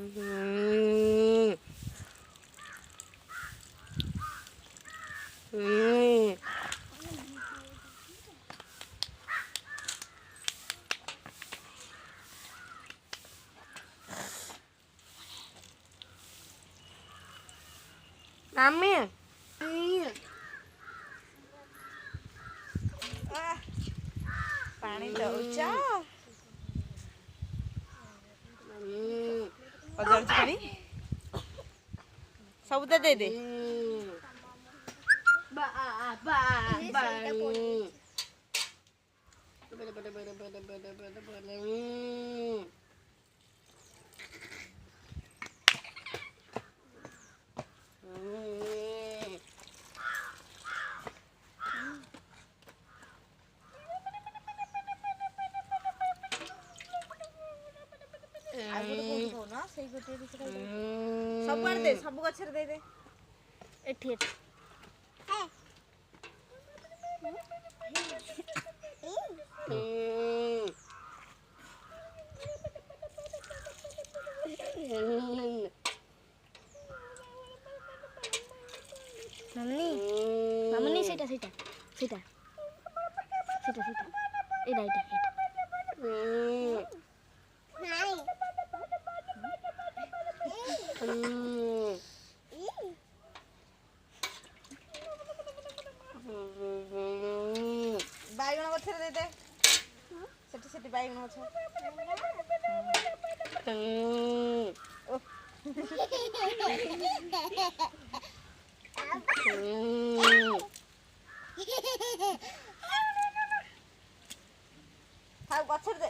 Mami. पानी दौच पानी सब दे दे सब दे सब गछर दे दे एठी मम्मी मम्मी सीटा सीटा सीटा सीटा सीटा एडा एडा बाइगण गछर दे दे सेठी सेठी बाइगण गछ गछर दे